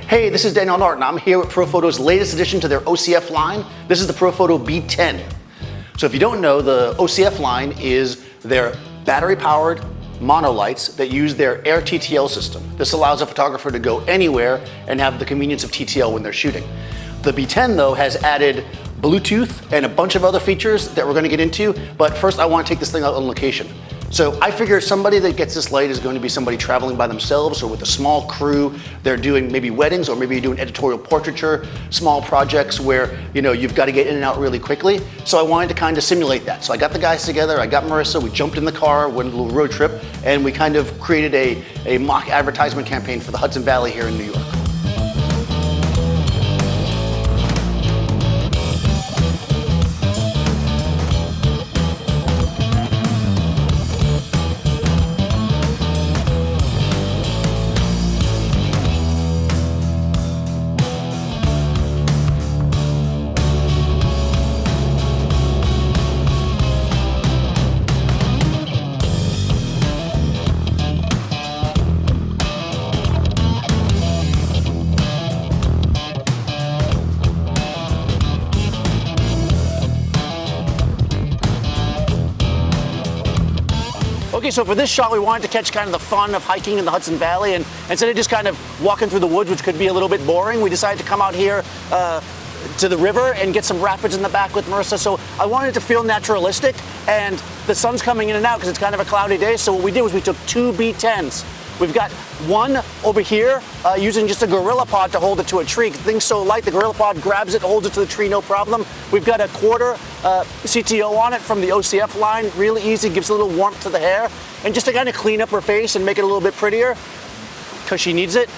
Hey, this is Daniel Norton. I'm here with Profoto's latest addition to their OCF line. This is the Profoto B10. So if you don't know, the OCF line is their battery-powered monolights that use their air TTL system. This allows a photographer to go anywhere and have the convenience of TTL when they're shooting. The B10 though has added Bluetooth and a bunch of other features that we're going to get into, but first I want to take this thing out on location. So I figure somebody that gets this light is going to be somebody traveling by themselves or with a small crew. They're doing maybe weddings, or maybe you're doing editorial portraiture, small projects where you've got to get in and out really quickly. So I wanted to kind of simulate that. So I got the guys together, I got Marissa, we jumped in the car, went on a little road trip, and we kind of created a mock advertisement campaign for the Hudson Valley here in New York. Okay, so for this shot, we wanted to catch kind of the fun of hiking in the Hudson Valley, and instead of just kind of walking through the woods, which could be a little bit boring, we decided to come out here to the river and get some rapids in the back with Marissa. So I wanted it to feel naturalistic, and the sun's coming in and out because it's kind of a cloudy day. So what we did was we took two B10s. We've got one over here using just a Gorilla Pod to hold it to a tree. The thing's so light, the Gorilla Pod grabs it, holds it to the tree, no problem. We've got a quarter CTO on it from the OCF line. Really easy, gives a little warmth to the hair. And just to kind of clean up her face and make it a little bit prettier, because she needs it,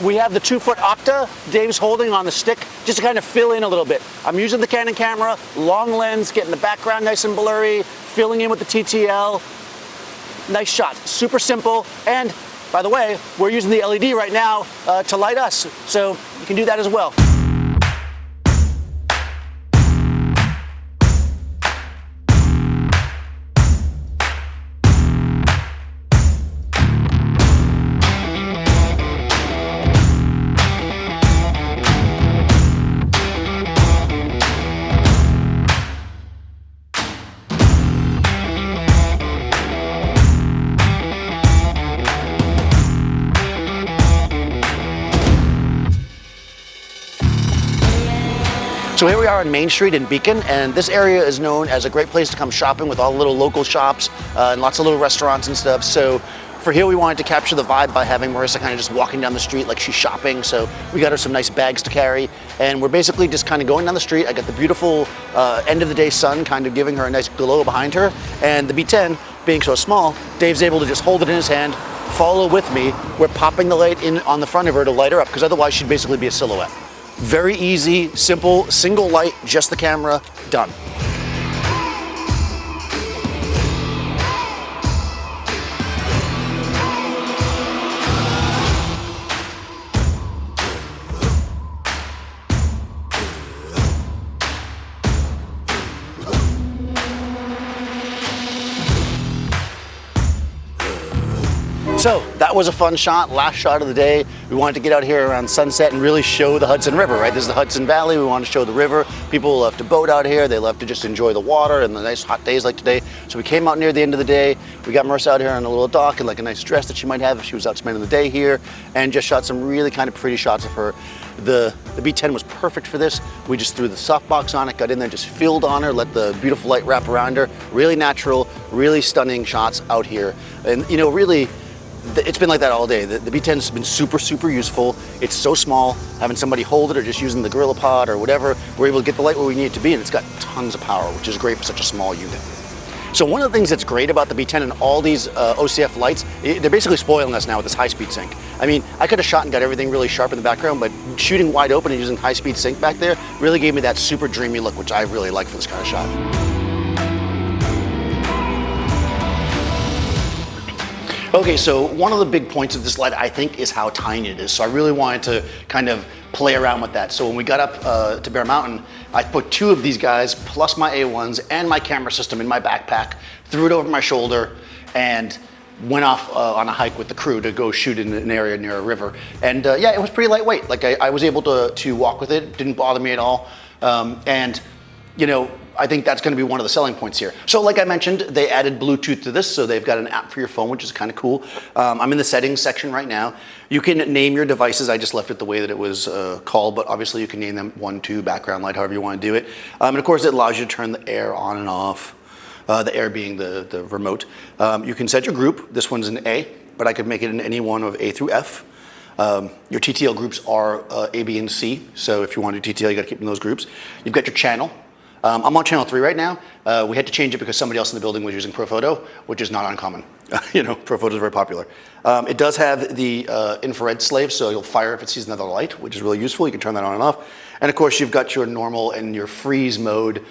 we have the 2-foot Octa Dave's holding on the stick just to kind of fill in a little bit. I'm using the Canon camera, long lens, getting the background nice and blurry, filling in with the TTL. Nice shot, super simple. And by the way, we're using the LED right now to light us, so you can do that as well. So here we are on Main Street in Beacon, and this area is known as a great place to come shopping with all the little local shops and lots of little restaurants and stuff. So for here we wanted to capture the vibe by having Marissa kind of just walking down the street like she's shopping. So we got her some nice bags to carry, and we're basically just kind of going down the street. I got the beautiful end of the day sun kind of giving her a nice glow behind her, and the B10 being so small, Dave's able to just hold it in his hand, follow with me. We're popping the light in on the front of her to light her up, because otherwise she'd basically be a silhouette. Very easy, simple, single light, just the camera, done. So that was a fun shot, last shot of the day. We wanted to get out here around sunset and really show the Hudson River, right? This is the Hudson Valley. We want to show the river. People love to boat out here. They love to just enjoy the water and the nice hot days like today. So we came out near the end of the day. We got Marissa out here on a little dock and like a nice dress that she might have if she was out spending the day here, and just shot some really kind of pretty shots of her. The B10 was perfect for this. We just threw the softbox on it, got in there, just filled on her, let the beautiful light wrap around her. Really natural, really stunning shots out here. And really, it's been like that all day. The B10's been super, super useful. It's so small, having somebody hold it or just using the Gorilla Pod or whatever, we're able to get the light where we need it to be, and it's got tons of power, which is great for such a small unit. So one of the things that's great about the B10 and all these OCF lights, they're basically spoiling us now with this high-speed sync. I mean, I could have shot and got everything really sharp in the background, but shooting wide open and using high-speed sync back there really gave me that super dreamy look, which I really like for this kind of shot. Okay, so one of the big points of this light, I think, is how tiny it is. So I really wanted to kind of play around with that. So when we got up to Bear Mountain, I put two of these guys plus my A1s and my camera system in my backpack, threw it over my shoulder, and went off on a hike with the crew to go shoot in an area near a river. And yeah, it was pretty lightweight. Like I was able to walk with it. It didn't bother me at all. And you know, I think that's going to be one of the selling points here. So like I mentioned, they added Bluetooth to this, so they've got an app for your phone, which is kind of cool. I'm in the settings section right now. You can name your devices. I just left it the way that it was called, but obviously you can name them 1, 2, background light, however you want to do it. And of course it allows you to turn the air on and off, the air being the remote. You can set your group. This one's an A, but I could make it in any one of A through F. Your TTL groups are A, B, and C, so if you want to do TTL, you got to keep in those groups. You've got your channel. I'm on channel 3 right now. We had to change it because somebody else in the building was using Profoto, which is not uncommon. You know, Profoto is very popular. It does have the infrared slave, so you'll fire if it sees another light, which is really useful. You can turn that on and off. And of course, you've got your normal and your freeze mode.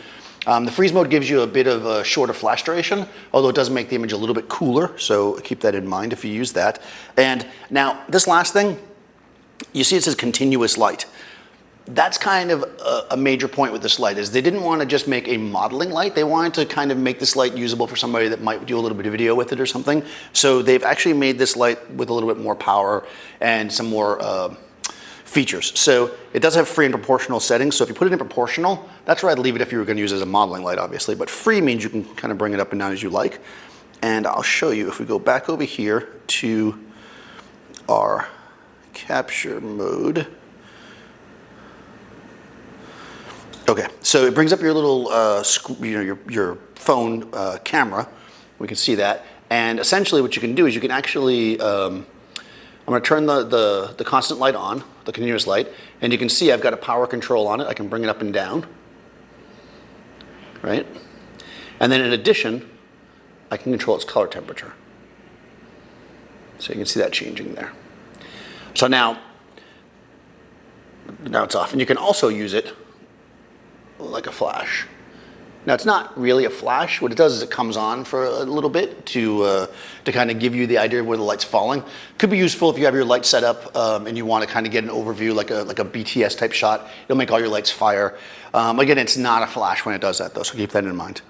The freeze mode gives you a bit of a shorter flash duration, although it does make the image a little bit cooler, so keep that in mind if you use that. And now, this last thing, you see it says continuous light. That's kind of a major point with this light, is they didn't want to just make a modeling light. They wanted to kind of make this light usable for somebody that might do a little bit of video with it or something. So they've actually made this light with a little bit more power and some more features. So it does have free and proportional settings. So if you put it in proportional, that's where I'd leave it if you were going to use it as a modeling light, obviously. But free means you can kind of bring it up and down as you like. And I'll show you, if we go back over here to our capture mode. Okay, so it brings up your little, your phone camera. We can see that. And essentially what you can do is you can actually, I'm gonna turn the constant light on, the continuous light, and you can see I've got a power control on it. I can bring it up and down, right? And then in addition, I can control its color temperature. So you can see that changing there. So now it's off. And you can also use it like a flash. Now it's not really a flash. What it does is it comes on for a little bit to kind of give you the idea of where the light's falling. Could be useful if you have your light set up and you want to kind of get an overview like a BTS type shot. It'll make all your lights fire. Again, it's not a flash when it does that though, so keep that in mind.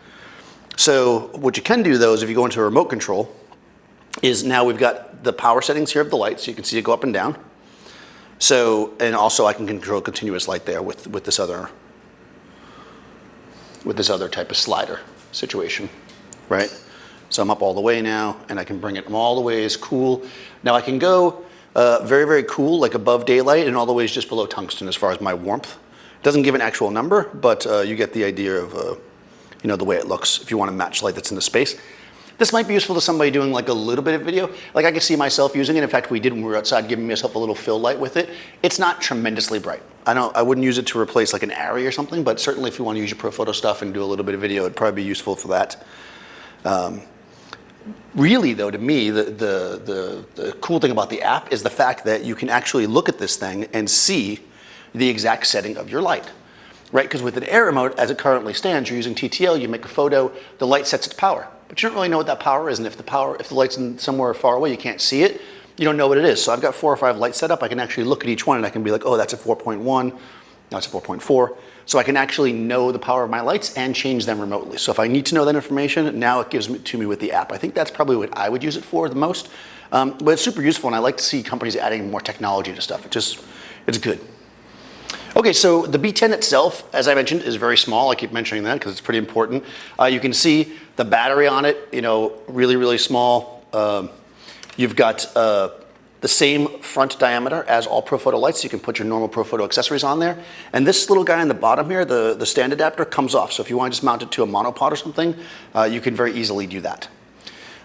So what you can do though is if you go into remote control, is now we've got the power settings here of the light, so you can see it go up and down. So, and also I can control continuous light there with this other type of slider situation, right? So I'm up all the way now, and I can bring it all the way as cool. Now I can go very, very cool, like above daylight, and all the ways just below tungsten as far as my warmth. It doesn't give an actual number, but you get the idea of you know, the way it looks if you want to match light that's in the space. This might be useful to somebody doing like a little bit of video. Like I could see myself using it. In fact, we did when we were outside, giving myself a little fill light with it. It's not tremendously bright. I wouldn't use it to replace like an Arri or something, but certainly if you want to use your Profoto stuff and do a little bit of video, it'd probably be useful for that. Really though, to me, the cool thing about the app is the fact that you can actually look at this thing and see the exact setting of your light. Right, because with an air remote, as it currently stands, you're using TTL, you make a photo, the light sets its power. But you don't really know what that power is, and if the light's in somewhere far away, you can't see it, you don't know what it is. So I've got 4 or 5 lights set up, I can actually look at each one and I can be like, oh, that's a 4.1, now it's a 4.4. So I can actually know the power of my lights and change them remotely. So if I need to know that information, now it gives it to me with the app. I think that's probably what I would use it for the most. But it's super useful, and I like to see companies adding more technology to stuff. It's good. Okay, so the B10 itself, as I mentioned, is very small. I keep mentioning that because it's pretty important. You can see the battery on it, you know, really, really small. You've got the same front diameter as all Profoto lights, so you can put your normal Profoto accessories on there. And this little guy on the bottom here, the stand adapter, comes off. So if you want to just mount it to a monopod or something, you can very easily do that.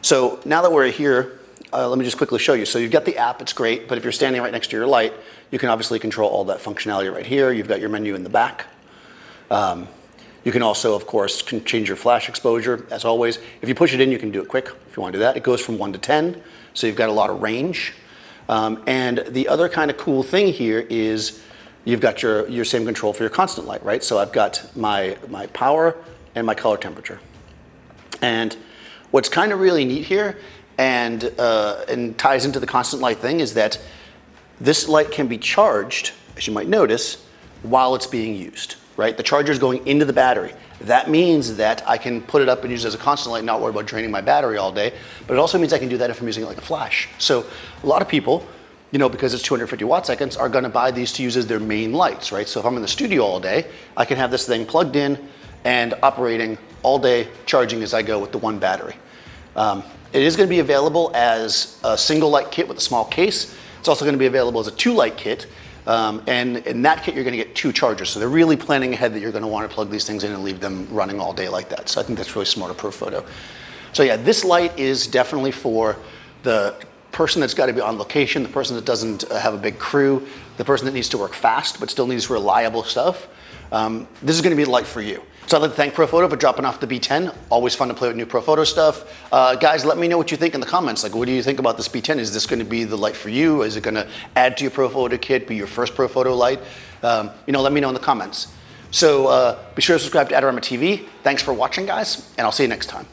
So now that we're here, let me just quickly show you. So you've got the app, it's great, but if you're standing right next to your light, you can obviously control all that functionality right here. You've got your menu in the back. You can also, of course, change your flash exposure, as always. If you push it in, you can do it quick if you want to do that. It goes from 1 to 10, so you've got a lot of range. And the other kind of cool thing here is you've got your same control for your constant light, right? So I've got my power and my color temperature. And what's kind of really neat here and ties into the constant light thing is that this light can be charged, as you might notice, while it's being used, right? The charger is going into the battery. That means that I can put it up and use it as a constant light, not worry about draining my battery all day. But it also means I can do that if I'm using it like a flash. So a lot of people, because it's 250 watt seconds, are gonna buy these to use as their main lights, right? So if I'm in the studio all day, I can have this thing plugged in and operating all day, charging as I go with the one battery. It is gonna be available as a single light kit with a small case. It's also gonna be available as a 2-light kit. And in that kit, you're gonna get 2 chargers. So they're really planning ahead that you're gonna wanna plug these things in and leave them running all day like that. So I think that's really smart of Profoto. So yeah, this light is definitely for the person that's gotta be on location, the person that doesn't have a big crew, the person that needs to work fast but still needs reliable stuff. This is gonna be the light for you. So I'd like to thank Profoto for dropping off the B10. Always fun to play with new Profoto stuff. Guys, let me know what you think in the comments. Like, what do you think about this B10? Is this gonna be the light for you? Is it gonna add to your Profoto kit, be your first Profoto light? Let me know in the comments. So be sure to subscribe to Adorama TV. Thanks for watching, guys, and I'll see you next time.